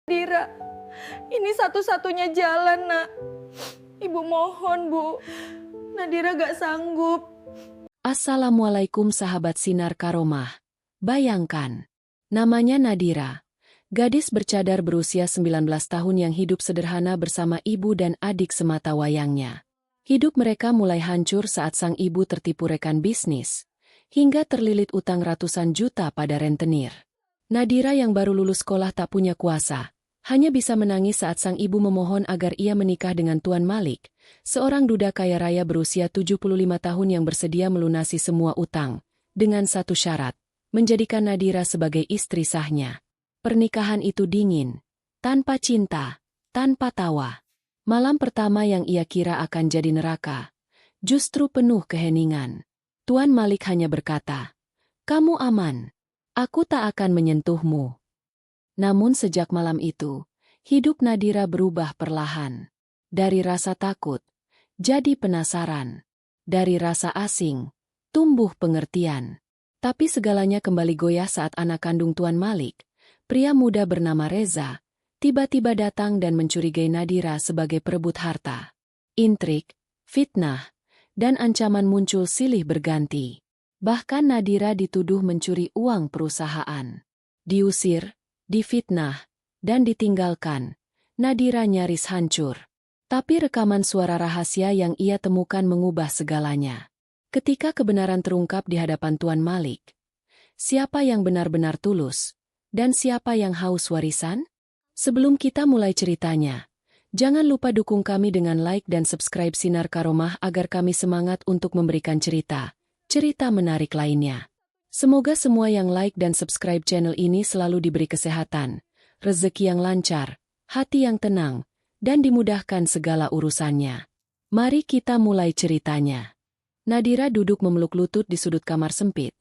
Nadira, ini satu-satunya jalan, Nak. Ibu mohon, Bu. Nadira gak sanggup. Assalamualaikum sahabat Sinar Karomah. Bayangkan, namanya Nadira, gadis bercadar berusia 19 tahun yang hidup sederhana bersama ibu dan adik semata wayangnya. Hidup mereka mulai hancur saat sang ibu tertipu rekan bisnis, hingga terlilit utang ratusan juta pada rentenir. Nadira yang baru lulus sekolah tak punya kuasa, hanya bisa menangis saat sang ibu memohon agar ia menikah dengan Tuan Malik, seorang duda kaya raya berusia 75 tahun yang bersedia melunasi semua utang, dengan satu syarat, menjadikan Nadira sebagai istri sahnya. Pernikahan itu dingin, tanpa cinta, tanpa tawa. Malam pertama yang ia kira akan jadi neraka, justru penuh keheningan. Tuan Malik hanya berkata, "Kamu aman, aku tak akan menyentuhmu." Namun sejak malam itu, hidup Nadira berubah perlahan. Dari rasa takut, jadi penasaran. Dari rasa asing, tumbuh pengertian. Tapi segalanya kembali goyah saat anak kandung Tuan Malik, pria muda bernama Reza, tiba-tiba datang dan mencurigai Nadira sebagai perebut harta. Intrik, fitnah, dan ancaman muncul silih berganti. Bahkan Nadira dituduh mencuri uang perusahaan. Diusir, difitnah, dan ditinggalkan. Nadira nyaris hancur. Tapi rekaman suara rahasia yang ia temukan mengubah segalanya. Ketika kebenaran terungkap di hadapan Tuan Malik, siapa yang benar-benar tulus, dan siapa yang haus warisan? Sebelum kita mulai ceritanya, jangan lupa dukung kami dengan like dan subscribe Sinar Karomah agar kami semangat untuk memberikan cerita menarik lainnya. Semoga semua yang like dan subscribe channel ini selalu diberi kesehatan, rezeki yang lancar, hati yang tenang, dan dimudahkan segala urusannya. Mari kita mulai ceritanya. Nadira duduk memeluk lutut di sudut kamar sempit.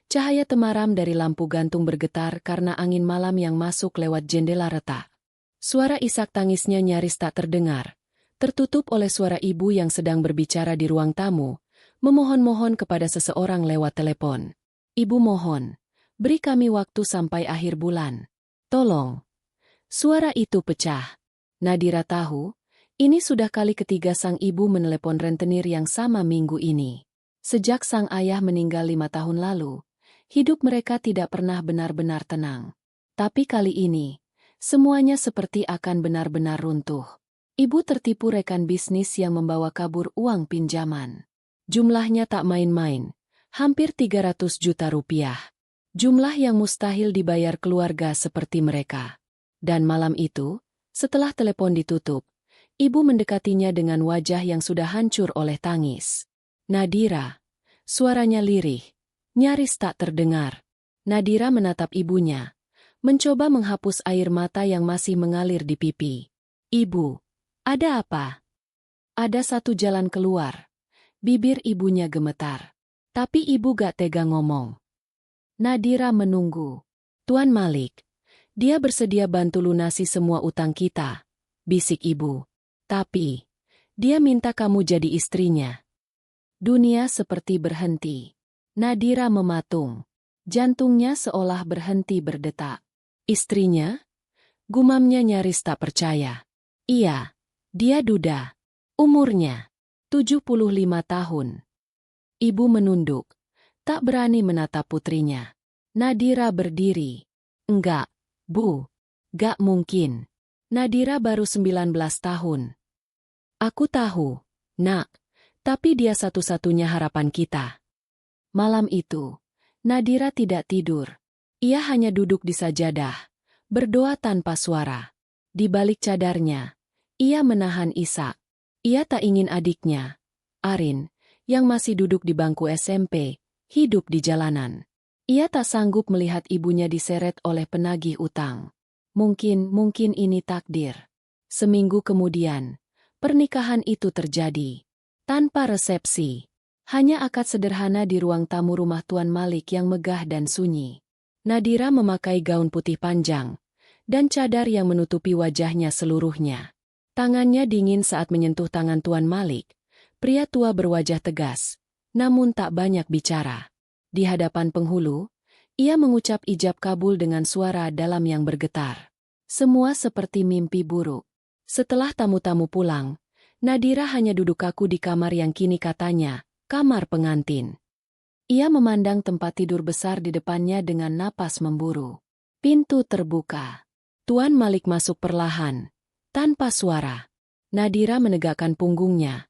Cahaya temaram dari lampu gantung bergetar karena angin malam yang masuk lewat jendela retak. Suara isak tangisnya nyaris tak terdengar, tertutup oleh suara ibu yang sedang berbicara di ruang tamu, memohon-mohon kepada seseorang lewat telepon. "Ibu mohon, beri kami waktu sampai akhir bulan. Tolong." Suara itu pecah. Nadira tahu, ini sudah kali ketiga sang ibu menelepon rentenir yang sama minggu ini. Sejak sang ayah meninggal 5 tahun lalu, hidup mereka tidak pernah benar-benar tenang. Tapi kali ini, semuanya seperti akan benar-benar runtuh. Ibu tertipu rekan bisnis yang membawa kabur uang pinjaman. Jumlahnya tak main-main. Hampir 300 juta rupiah. Jumlah yang mustahil dibayar keluarga seperti mereka. Dan malam itu, setelah telepon ditutup, ibu mendekatinya dengan wajah yang sudah hancur oleh tangis. "Nadira." Suaranya lirih, nyaris tak terdengar. Nadira menatap ibunya, mencoba menghapus air mata yang masih mengalir di pipi. "Ibu, ada apa?" Ada satu jalan keluar. Bibir ibunya gemetar. Tapi ibu gak tega ngomong. Nadira menunggu. "Tuan Malik, dia bersedia bantu lunasi semua utang kita," bisik ibu. "Tapi, dia minta kamu jadi istrinya." Dunia seperti berhenti. Nadira mematung. Jantungnya seolah berhenti berdetak. "Istrinya?" Gumamnya nyaris tak percaya. "Iya, dia duda. Umurnya 75 tahun. Ibu menunduk, tak berani menatap putrinya. Nadira berdiri. "Enggak, Bu. Gak mungkin. Nadira baru 19 tahun." "Aku tahu, Nak. Tapi dia satu-satunya harapan kita." Malam itu, Nadira tidak tidur. Ia hanya duduk di sajadah, berdoa tanpa suara. Di balik cadarnya, ia menahan isak. Ia tak ingin adiknya, Arin, yang masih duduk di bangku SMP, hidup di jalanan. Ia tak sanggup melihat ibunya diseret oleh penagih utang. Mungkin ini takdir. Seminggu kemudian, pernikahan itu terjadi. Tanpa resepsi. Hanya akad sederhana di ruang tamu rumah Tuan Malik yang megah dan sunyi. Nadira memakai gaun putih panjang, dan cadar yang menutupi wajahnya seluruhnya. Tangannya dingin saat menyentuh tangan Tuan Malik. Pria tua berwajah tegas, namun tak banyak bicara. Di hadapan penghulu, ia mengucap ijab kabul dengan suara dalam yang bergetar. Semua seperti mimpi buruk. Setelah tamu-tamu pulang, Nadira hanya duduk kaku di kamar yang kini katanya, kamar pengantin. Ia memandang tempat tidur besar di depannya dengan napas memburu. Pintu terbuka. Tuan Malik masuk perlahan, tanpa suara. Nadira menegakkan punggungnya,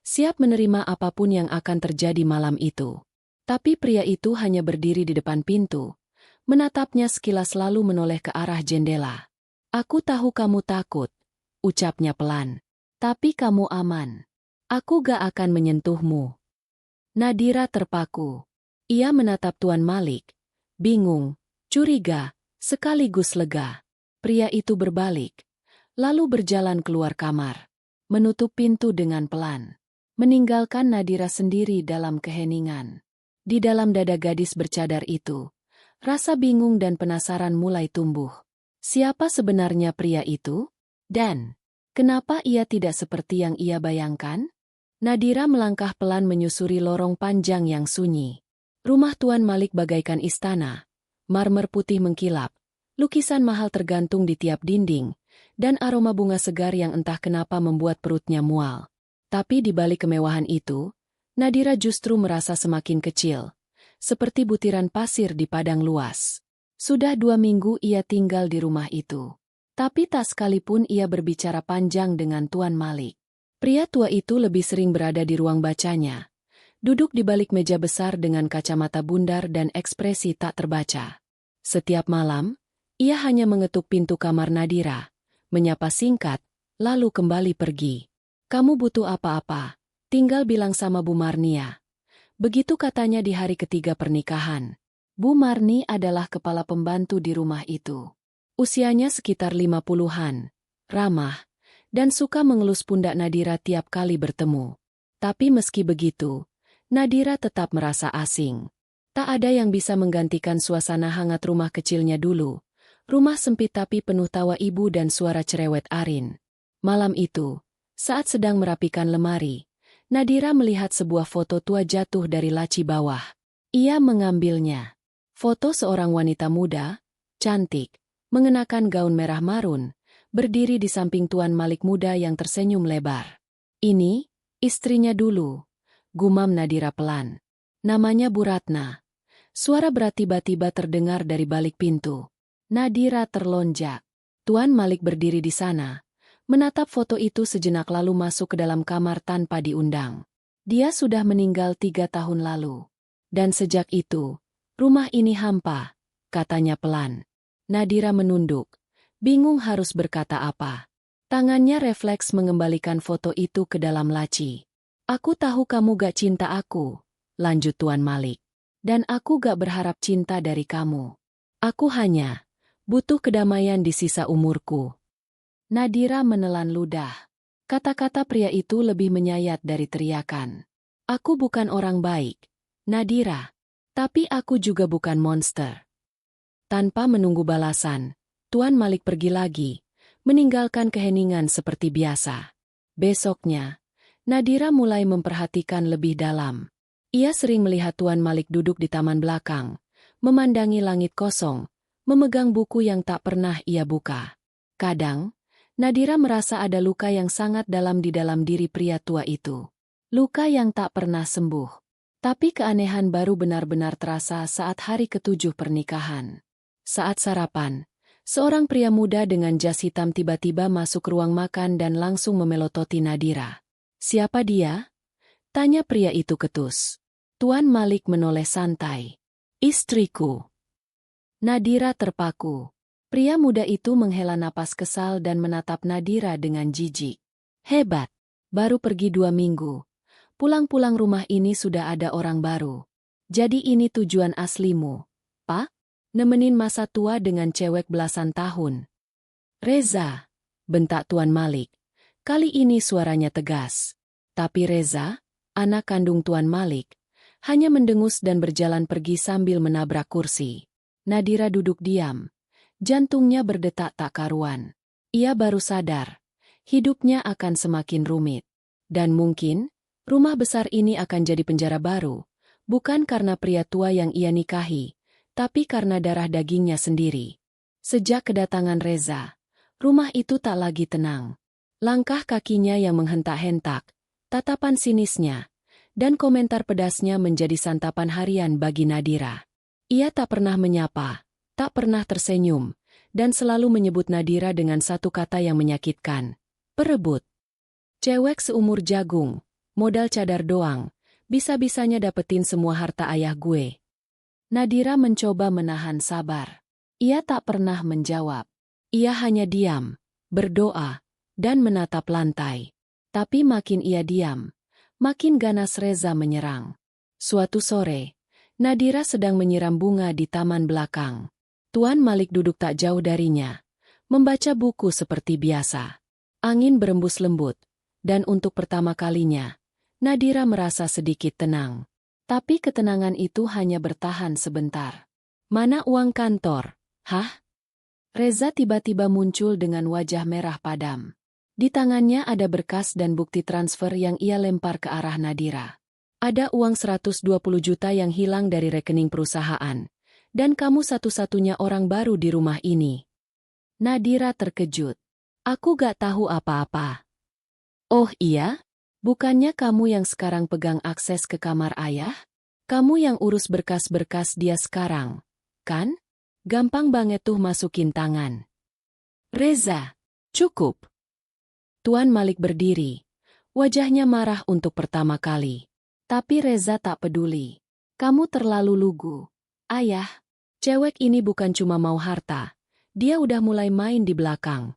siap menerima apapun yang akan terjadi malam itu. Tapi pria itu hanya berdiri di depan pintu, menatapnya sekilas lalu menoleh ke arah jendela. Aku tahu kamu takut, ucapnya pelan. Tapi kamu aman. Aku gak akan menyentuhmu. Nadira terpaku. Ia menatap Tuan Malik, bingung, curiga, sekaligus lega. Pria itu berbalik, lalu berjalan keluar kamar, menutup pintu dengan pelan, meninggalkan Nadira sendiri dalam keheningan. Di dalam dada gadis bercadar itu, rasa bingung dan penasaran mulai tumbuh. Siapa sebenarnya pria itu? Dan kenapa ia tidak seperti yang ia bayangkan? Nadira melangkah pelan menyusuri lorong panjang yang sunyi. Rumah Tuan Malik bagaikan istana. Marmer putih mengkilap, lukisan mahal tergantung di tiap dinding, dan aroma bunga segar yang entah kenapa membuat perutnya mual. Tapi di balik kemewahan itu, Nadira justru merasa semakin kecil, seperti butiran pasir di padang luas. Sudah 2 minggu ia tinggal di rumah itu. Tapi tak sekalipun ia berbicara panjang dengan Tuan Malik. Pria tua itu lebih sering berada di ruang bacanya, duduk di balik meja besar dengan kacamata bundar dan ekspresi tak terbaca. Setiap malam, ia hanya mengetuk pintu kamar Nadira, menyapa singkat, lalu kembali pergi. Kamu butuh apa-apa, tinggal bilang sama Bu Marnia. Begitu katanya di hari ketiga pernikahan. Bu Marni adalah kepala pembantu di rumah itu. Usianya sekitar 50-an, ramah, dan suka mengelus pundak Nadira tiap kali bertemu. Tapi meski begitu, Nadira tetap merasa asing. Tak ada yang bisa menggantikan suasana hangat rumah kecilnya dulu. Rumah sempit tapi penuh tawa ibu dan suara cerewet Arin. Malam itu, saat sedang merapikan lemari, Nadira melihat sebuah foto tua jatuh dari laci bawah. Ia mengambilnya. Foto seorang wanita muda, cantik, mengenakan gaun merah marun, berdiri di samping Tuan Malik muda yang tersenyum lebar. Ini, istrinya dulu, gumam Nadira pelan. Namanya Bu Ratna. Suara berat tiba-tiba terdengar dari balik pintu. Nadira terlonjak. Tuan Malik berdiri di sana, menatap foto itu sejenak lalu masuk ke dalam kamar tanpa diundang. Dia sudah meninggal 3 tahun lalu. Dan sejak itu, rumah ini hampa, katanya pelan. Nadira menunduk, bingung harus berkata apa. Tangannya refleks mengembalikan foto itu ke dalam laci. Aku tahu kamu gak cinta aku, lanjut Tuan Malik. Dan aku gak berharap cinta dari kamu. Aku hanya butuh kedamaian di sisa umurku. Nadira menelan ludah. Kata-kata pria itu lebih menyayat dari teriakan. Aku bukan orang baik, Nadira. Tapi aku juga bukan monster. Tanpa menunggu balasan, Tuan Malik pergi lagi, meninggalkan keheningan seperti biasa. Besoknya, Nadira mulai memperhatikan lebih dalam. Ia sering melihat Tuan Malik duduk di taman belakang, memandangi langit kosong, memegang buku yang tak pernah ia buka. Kadang, Nadira merasa ada luka yang sangat dalam di dalam diri pria tua itu. Luka yang tak pernah sembuh. Tapi keanehan baru benar-benar terasa saat hari ke-7 pernikahan. Saat sarapan, seorang pria muda dengan jas hitam tiba-tiba masuk ruang makan dan langsung memelototi Nadira. Siapa dia? Tanya pria itu ketus. Tuan Malik menoleh santai. Istriku. Nadira terpaku. Pria muda itu menghela napas kesal dan menatap Nadira dengan jijik. Hebat. Baru pergi 2 minggu. Pulang-pulang rumah ini sudah ada orang baru. Jadi ini tujuan aslimu, Pak? Nemenin masa tua dengan cewek belasan tahun. Reza, bentak Tuan Malik. Kali ini suaranya tegas. Tapi Reza, anak kandung Tuan Malik, hanya mendengus dan berjalan pergi sambil menabrak kursi. Nadira duduk diam. Jantungnya berdetak tak karuan. Ia baru sadar, hidupnya akan semakin rumit. Dan mungkin, rumah besar ini akan jadi penjara baru, bukan karena pria tua yang ia nikahi, tapi karena darah dagingnya sendiri. Sejak kedatangan Reza, Rumah itu tak lagi tenang. Langkah kakinya yang menghentak-hentak, tatapan sinisnya, dan komentar pedasnya menjadi santapan harian bagi Nadira. Ia tak pernah menyapa, tak pernah tersenyum, dan selalu menyebut Nadira dengan satu kata yang menyakitkan. Perebut. Cewek seumur jagung, modal cadar doang, bisa-bisanya dapetin semua harta ayah gue. Nadira mencoba menahan sabar. Ia tak pernah menjawab. Ia hanya diam, berdoa, dan menatap lantai. Tapi makin ia diam, makin ganas Reza menyerang. Suatu sore, Nadira sedang menyiram bunga di taman belakang. Tuan Malik duduk tak jauh darinya, membaca buku seperti biasa. Angin berembus lembut, dan untuk pertama kalinya, Nadira merasa sedikit tenang. Tapi ketenangan itu hanya bertahan sebentar. Mana uang kantor? Hah? Reza tiba-tiba muncul dengan wajah merah padam. Di tangannya ada berkas dan bukti transfer yang ia lempar ke arah Nadira. Ada uang 120 juta yang hilang dari rekening perusahaan. Dan kamu satu-satunya orang baru di rumah ini. Nadira terkejut. Aku gak tahu apa-apa. Oh iya? Bukannya kamu yang sekarang pegang akses ke kamar ayah? Kamu yang urus berkas-berkas dia sekarang, kan? Gampang banget tuh masukin tangan. Reza, cukup. Tuan Malik berdiri. Wajahnya marah untuk pertama kali. Tapi Reza tak peduli. Kamu terlalu lugu. Ayah, cewek ini bukan cuma mau harta. Dia udah mulai main di belakang.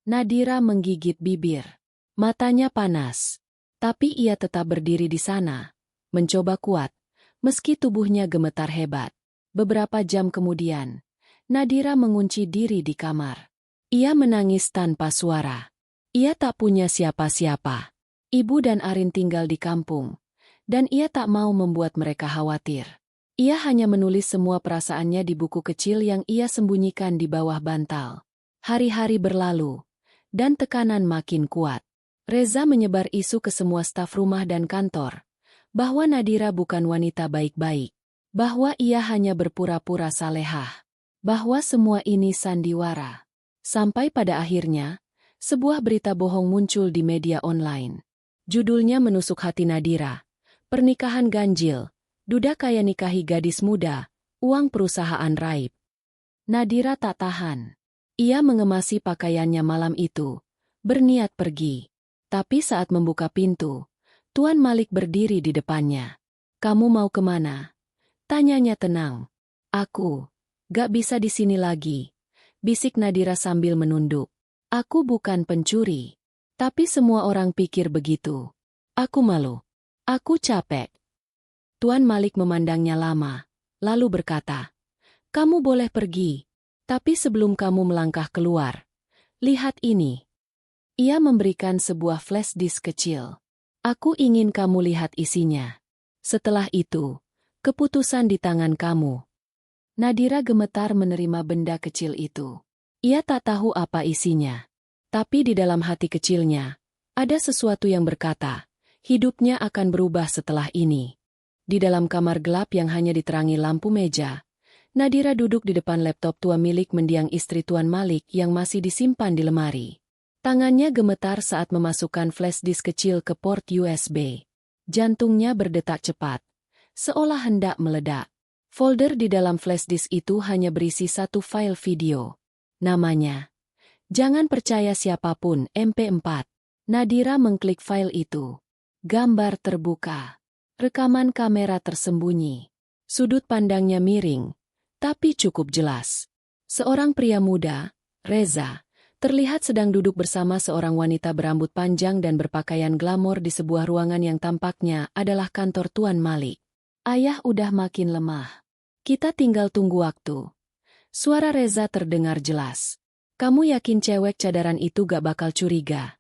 Nadira menggigit bibir. Matanya panas. Tapi ia tetap berdiri di sana. Mencoba kuat, meski tubuhnya gemetar hebat. Beberapa jam kemudian, Nadira mengunci diri di kamar. Ia menangis tanpa suara. Ia tak punya siapa-siapa. Ibu dan Arin tinggal di kampung, dan ia tak mau membuat mereka khawatir. Ia hanya menulis semua perasaannya di buku kecil yang ia sembunyikan di bawah bantal. Hari-hari berlalu, dan tekanan makin kuat. Reza menyebar isu ke semua staf rumah dan kantor, bahwa Nadira bukan wanita baik-baik. Bahwa ia hanya berpura-pura salehah. Bahwa semua ini sandiwara. Sampai pada akhirnya, sebuah berita bohong muncul di media online. Judulnya menusuk hati Nadira. Pernikahan ganjil, duda kaya nikahi gadis muda, uang perusahaan raib. Nadira tak tahan. Ia mengemasi pakaiannya malam itu, berniat pergi. Tapi saat membuka pintu, Tuan Malik berdiri di depannya. Kamu mau kemana? Tanyanya tenang. Aku gak bisa di sini lagi, bisik Nadira sambil menunduk. Aku bukan pencuri, tapi semua orang pikir begitu. Aku malu. Aku capek. Tuan Malik memandangnya lama, lalu berkata, kamu boleh pergi, tapi sebelum kamu melangkah keluar, lihat ini. Ia memberikan sebuah flash disk kecil. Aku ingin kamu lihat isinya. Setelah itu, keputusan di tangan kamu. Nadira gemetar menerima benda kecil itu. Ia tak tahu apa isinya. Tapi di dalam hati kecilnya, ada sesuatu yang berkata, hidupnya akan berubah setelah ini. Di dalam kamar gelap yang hanya diterangi lampu meja, Nadira duduk di depan laptop tua milik mendiang istri Tuan Malik yang masih disimpan di lemari. Tangannya gemetar saat memasukkan flash disk kecil ke port USB. Jantungnya berdetak cepat, seolah hendak meledak. Folder di dalam flash disk itu hanya berisi satu file video. Namanya, Jangan Percaya Siapapun MP4. Nadira mengklik file itu. Gambar terbuka. Rekaman kamera tersembunyi. Sudut pandangnya miring, tapi cukup jelas. Seorang pria muda, Reza, terlihat sedang duduk bersama seorang wanita berambut panjang dan berpakaian glamor di sebuah ruangan yang tampaknya adalah kantor Tuan Malik. Ayah udah makin lemah. Kita tinggal tunggu waktu. Suara Reza terdengar jelas. Kamu yakin cewek cadaran itu gak bakal curiga?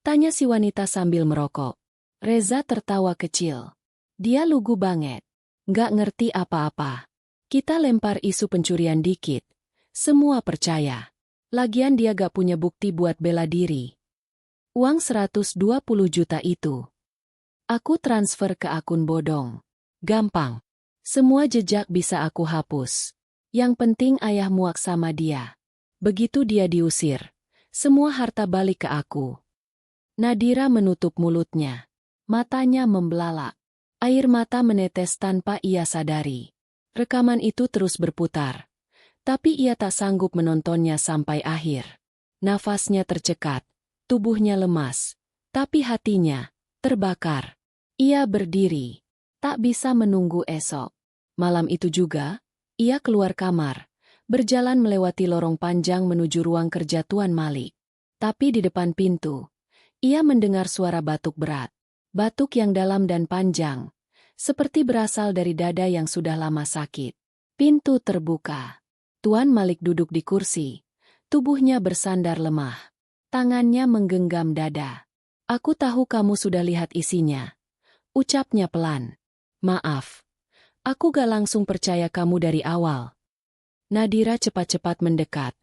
Tanya si wanita sambil merokok. Reza tertawa kecil. Dia lugu banget. Gak ngerti apa-apa. Kita lempar isu pencurian dikit. Semua percaya. Lagian dia gak punya bukti buat bela diri. Uang 120 juta itu. Aku transfer ke akun bodong. Gampang. Semua jejak bisa aku hapus. Yang penting ayah muak sama dia. Begitu dia diusir, Semua harta balik ke aku. Nadira menutup mulutnya. Matanya membelalak. Air mata menetes tanpa ia sadari. Rekaman itu terus berputar. Tapi ia tak sanggup menontonnya sampai akhir. Nafasnya tercekat, tubuhnya lemas, tapi hatinya terbakar. Ia berdiri, tak bisa menunggu esok. Malam itu juga, ia keluar kamar, berjalan melewati lorong panjang menuju ruang kerja Tuan Malik. Tapi di depan pintu, ia mendengar suara batuk berat. Batuk yang dalam dan panjang, seperti berasal dari dada yang sudah lama sakit. Pintu terbuka. Tuan Malik duduk di kursi, tubuhnya bersandar lemah. Tangannya menggenggam dada. Aku tahu kamu sudah lihat isinya. Ucapnya pelan. Maaf, aku gak langsung percaya kamu dari awal. Nadira cepat-cepat mendekat,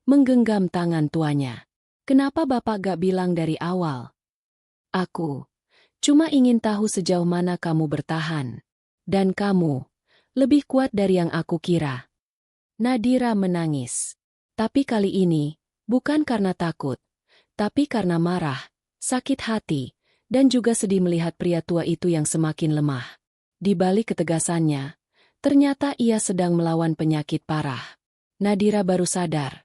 menggenggam tangan tuanya. Kenapa Bapak gak bilang dari awal? Aku cuma ingin tahu sejauh mana kamu bertahan. Dan kamu lebih kuat dari yang aku kira. Nadira menangis. Tapi kali ini, bukan karena takut, tapi karena marah, sakit hati, dan juga sedih melihat pria tua itu yang semakin lemah. Di balik ketegasannya, ternyata ia sedang melawan penyakit parah. Nadira baru sadar.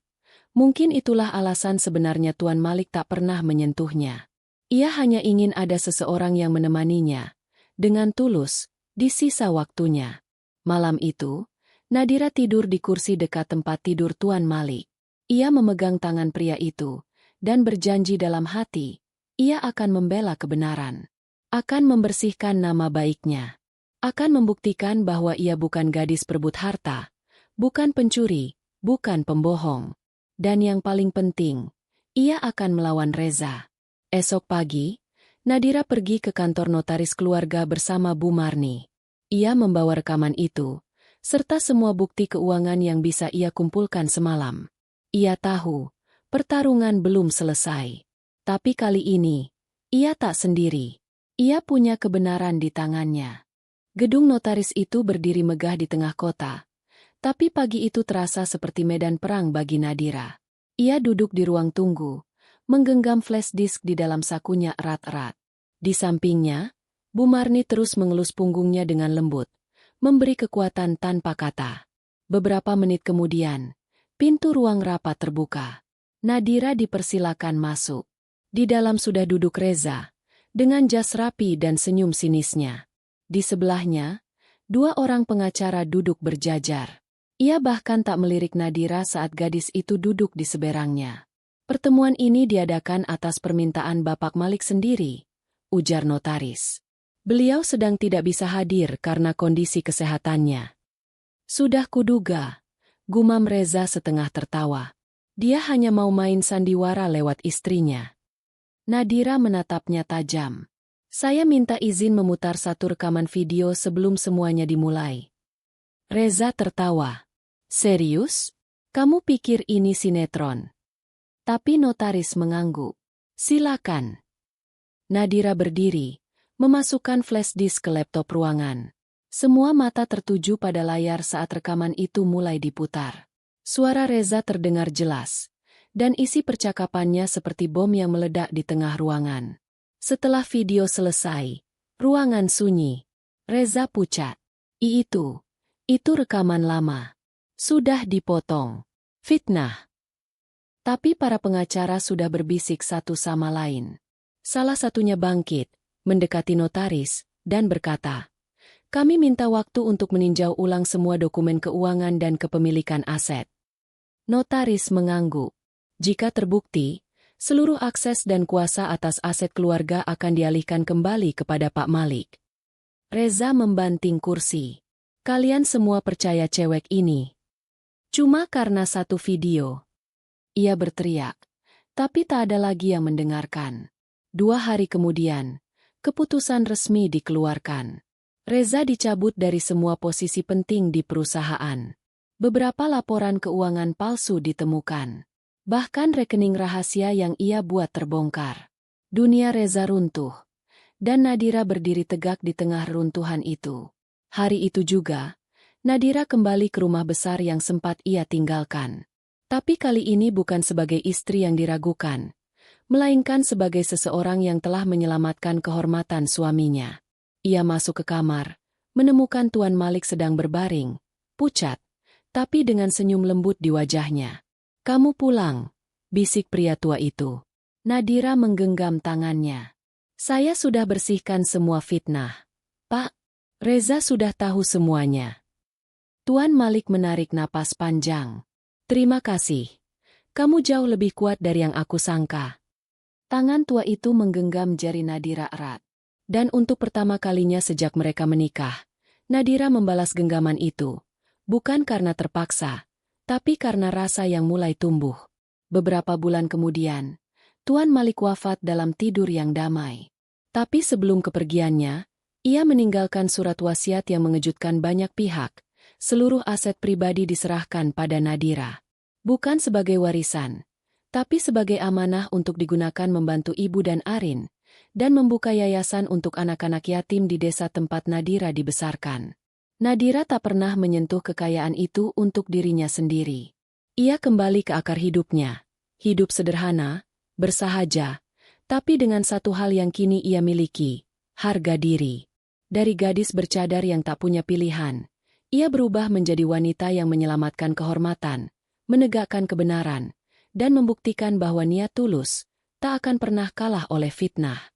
Mungkin itulah alasan sebenarnya Tuan Malik tak pernah menyentuhnya. Ia hanya ingin ada seseorang yang menemaninya, dengan tulus, di sisa waktunya. Malam itu, Nadira tidur di kursi dekat tempat tidur Tuan Malik. Ia memegang tangan pria itu, dan berjanji dalam hati, ia akan membela kebenaran. Akan membersihkan nama baiknya. Akan membuktikan bahwa ia bukan gadis perebut harta, bukan pencuri, bukan pembohong. Dan yang paling penting, ia akan melawan Reza. Esok pagi, Nadira pergi ke kantor notaris keluarga bersama Bu Marni. Ia membawa rekaman itu, serta semua bukti keuangan yang bisa ia kumpulkan semalam. Ia tahu, pertarungan belum selesai. Tapi kali ini, ia tak sendiri. Ia punya kebenaran di tangannya. Gedung notaris itu berdiri megah di tengah kota. Tapi pagi itu terasa seperti medan perang bagi Nadira. Ia duduk di ruang tunggu, menggenggam flash disk di dalam sakunya erat-erat. Di sampingnya, Bu Marni terus mengelus punggungnya dengan lembut, memberi kekuatan tanpa kata. Beberapa menit kemudian, pintu ruang rapat terbuka. Nadira dipersilakan masuk. Di dalam sudah duduk Reza, dengan jas rapi dan senyum sinisnya. Di sebelahnya, 2 orang pengacara duduk berjajar. Ia bahkan tak melirik Nadira saat gadis itu duduk di seberangnya. Pertemuan ini diadakan atas permintaan Bapak Malik sendiri, ujar notaris. Beliau sedang tidak bisa hadir karena kondisi kesehatannya. Sudah kuduga, gumam Reza setengah tertawa. Dia hanya mau main sandiwara lewat istrinya. Nadira menatapnya tajam. Saya minta izin memutar satu rekaman video sebelum semuanya dimulai. Reza tertawa. Serius? Kamu pikir ini sinetron? Tapi notaris mengangguk. Silakan. Nadira berdiri, memasukkan flash disk ke laptop ruangan. Semua mata tertuju pada layar saat rekaman itu mulai diputar. Suara Reza terdengar jelas, dan isi percakapannya seperti bom yang meledak di tengah ruangan. Setelah video selesai, ruangan sunyi. Reza pucat. Itu rekaman lama. Sudah dipotong. Fitnah. Tapi para pengacara sudah berbisik satu sama lain. Salah satunya bangkit, mendekati notaris, dan berkata, "Kami minta waktu untuk meninjau ulang semua dokumen keuangan dan kepemilikan aset." Notaris mengangguk. Jika terbukti, seluruh akses dan kuasa atas aset keluarga akan dialihkan kembali kepada Pak Malik. Reza membanting kursi. Kalian semua percaya cewek ini? Cuma karena satu video. Ia berteriak, tapi tak ada lagi yang mendengarkan. 2 hari kemudian, keputusan resmi dikeluarkan. Reza dicabut dari semua posisi penting di perusahaan. Beberapa laporan keuangan palsu ditemukan. Bahkan rekening rahasia yang ia buat terbongkar. Dunia Reza runtuh. Dan Nadira berdiri tegak di tengah runtuhan itu. Hari itu juga, Nadira kembali ke rumah besar yang sempat ia tinggalkan. Tapi kali ini bukan sebagai istri yang diragukan, melainkan sebagai seseorang yang telah menyelamatkan kehormatan suaminya. Ia masuk ke kamar, menemukan Tuan Malik sedang berbaring, pucat, tapi dengan senyum lembut di wajahnya. "Kamu pulang," bisik pria tua itu. Nadira menggenggam tangannya. "Saya sudah bersihkan semua fitnah, Pak. Reza sudah tahu semuanya." Tuan Malik menarik napas panjang. "Terima kasih. Kamu jauh lebih kuat dari yang aku sangka." Tangan tua itu menggenggam jari Nadira erat. Dan untuk pertama kalinya sejak mereka menikah, Nadira membalas genggaman itu. Bukan karena terpaksa, tapi karena rasa yang mulai tumbuh. Beberapa bulan kemudian, Tuan Malik wafat dalam tidur yang damai. Tapi sebelum kepergiannya, ia meninggalkan surat wasiat yang mengejutkan banyak pihak. Seluruh aset pribadi diserahkan pada Nadira. Bukan sebagai warisan, tapi sebagai amanah untuk digunakan membantu ibu dan Arin, dan membuka yayasan untuk anak-anak yatim di desa tempat Nadira dibesarkan. Nadira tak pernah menyentuh kekayaan itu untuk dirinya sendiri. Ia kembali ke akar hidupnya. Hidup sederhana, bersahaja, tapi dengan satu hal yang kini ia miliki, harga diri. Dari gadis bercadar yang tak punya pilihan, ia berubah menjadi wanita yang menyelamatkan kehormatan, menegakkan kebenaran, dan membuktikan bahwa niat tulus tak akan pernah kalah oleh fitnah.